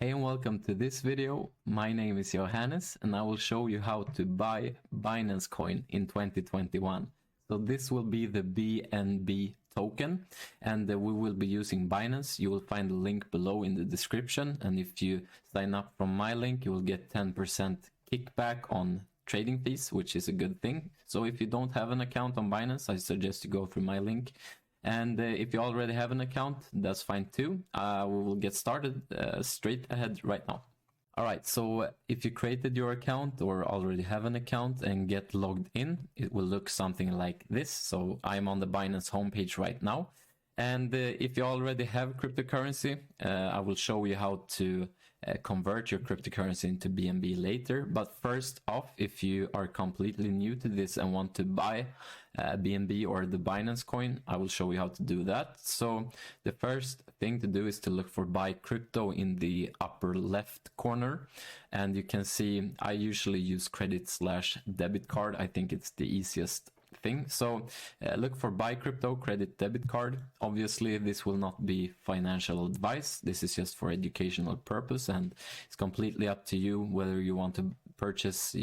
Hey and welcome to this video. My name is Johannes and I will show you how to buy Binance Coin in 2021. So this will be the BNB token and we will be using Binance. You will find the link below in the description, and if you sign up from my link you will get 10% kickback on trading fees, which is a good thing. So if you don't have an account on Binance, I suggest you go through my link. And if you already have an account, that's fine too. We will get started straight ahead right now. Alright, so if you created your account or already have an account and get logged in, it will look something like this. So I'm on the Binance homepage right now. And if you already have cryptocurrency, I will show you how to convert your cryptocurrency into BNB later. But first off, if you are completely new to this and want to buy BNB or the Binance coin, I will show you how to do that. So the first thing to do is to look for buy crypto in the upper left corner. And you can see I usually use credit/debit card. I think it's the easiest thing. So look for buy crypto, credit, debit card. Obviously this will not be financial advice. This is just for educational purpose, and it's completely up to you whether you want to purchase,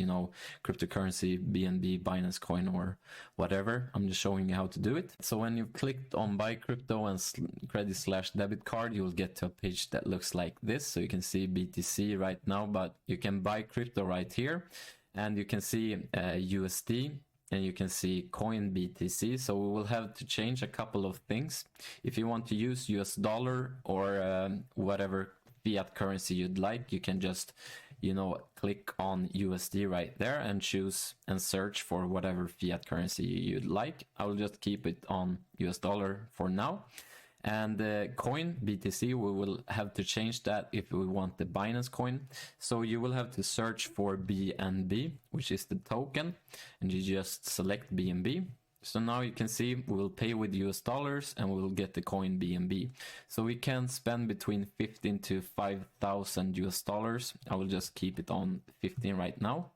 cryptocurrency, BNB, Binance coin or whatever. I'm just showing you how to do it. So when you've clicked on buy crypto and credit/debit card, you will get to a page that looks like this. So you can see BTC right now, but you can buy crypto right here, and you can see USD. And you can see coin BTC. So we will have to change a couple of things. If you want to use US dollar or whatever fiat currency you'd like, you can just, click on USD right there and choose and search for whatever fiat currency you'd like. I will just keep it on US dollar for now. And coin BTC, we will have to change that if we want the Binance coin. So you will have to search for BNB, which is the token, and you just select BNB. So now you can see we will pay with US dollars and we will get the coin BNB. So we can spend between 15 to 5,000 US dollars. I will just keep it on 15 right now.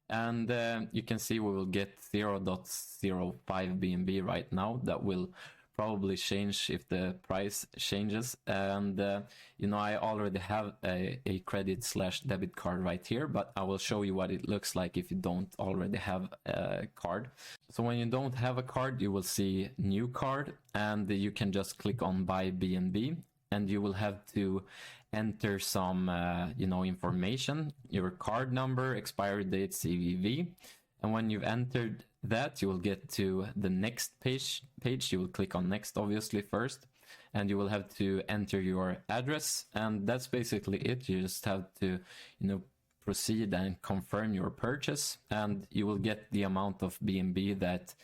And you can see we will get 0.05 BNB right now. That will probably change if the price changes. And I already have a credit/debit card right here, but I will show you what it looks like if you don't already have a card. So when you don't have a card, you will see new card, and you can just click on buy BNB, and you will have to enter some information, your card number, expiry date, CVV. And when you've entered that, you will get to the next page. You will click on next, obviously, first, and you will have to enter your address, and that's basically it. You just have to proceed and confirm your purchase, and you will get the amount of BNB that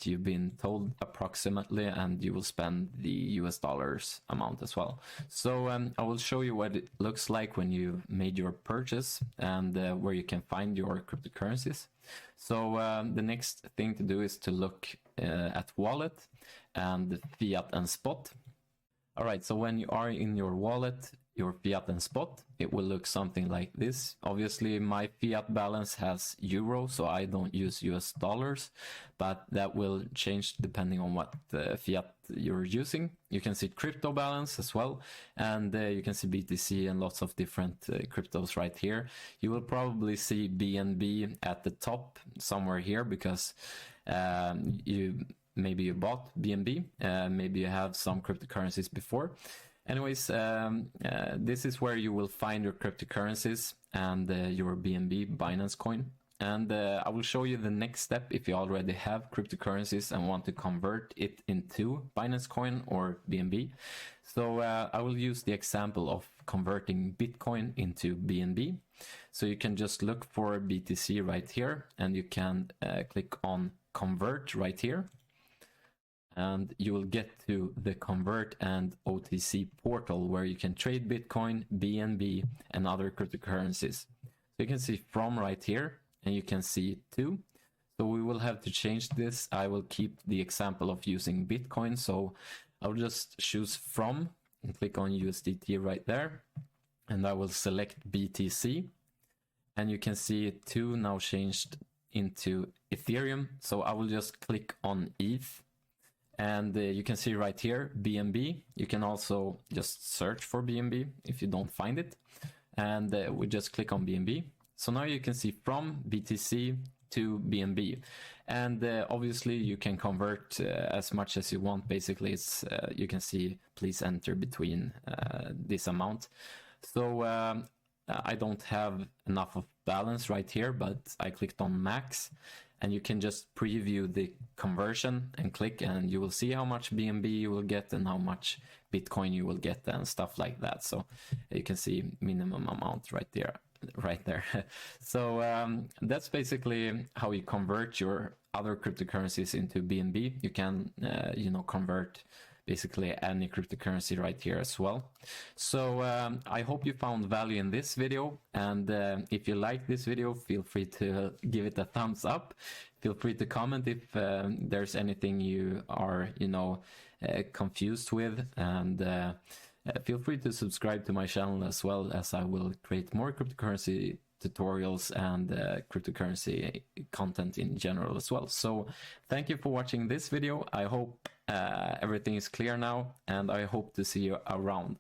you've been told approximately, and you will spend the US dollars amount as well. So I will show you what it looks like when you made your purchase and where you can find your cryptocurrencies. So the next thing to do is to look at wallet and fiat and spot. All right, so when you are in your wallet, your fiat and spot, it will look something like this. Obviously my fiat balance has euro, so I don't use US dollars, but that will change depending on what fiat you're using. You can see crypto balance as well, and you can see BTC and lots of different cryptos right here. You will probably see BNB at the top somewhere here because maybe you bought BNB, maybe you have some cryptocurrencies before. Anyways, this is where you will find your cryptocurrencies and your BNB Binance coin. And I will show you the next step if you already have cryptocurrencies and want to convert it into Binance coin or BNB. So I will use the example of converting Bitcoin into BNB. So you can just look for BTC right here, and you can click on convert right here. And you will get to the convert and OTC portal where you can trade Bitcoin, BNB, and other cryptocurrencies. So you can see from right here, and you can see to. So we will have to change this. I will keep the example of using Bitcoin. So I'll just choose from and click on USDT right there. And I will select BTC. And you can see to now changed into Ethereum. So I will just click on ETH. And you can see right here BNB. You can also just search for BNB if you don't find it, and we just click on BNB. So now you can see from BTC to BNB, and obviously you can convert as much as you want. Basically, it's you can see please enter between this amount. So I don't have enough of balance right here, but I clicked on max, and you can just preview the conversion and click, and you will see how much BNB you will get and how much Bitcoin you will get and stuff like that. So you can see minimum amount right there. So that's basically how you convert your other cryptocurrencies into BNB. You can convert basically any cryptocurrency right here as well. So I hope you found value in this video, and if you like this video, feel free to give it a thumbs up. Feel free to comment if there's anything you are confused with, and feel free to subscribe to my channel as well, as I will create more cryptocurrency tutorials and cryptocurrency content in general as well. So thank you for watching this video. I hope everything is clear now, and I hope to see you around.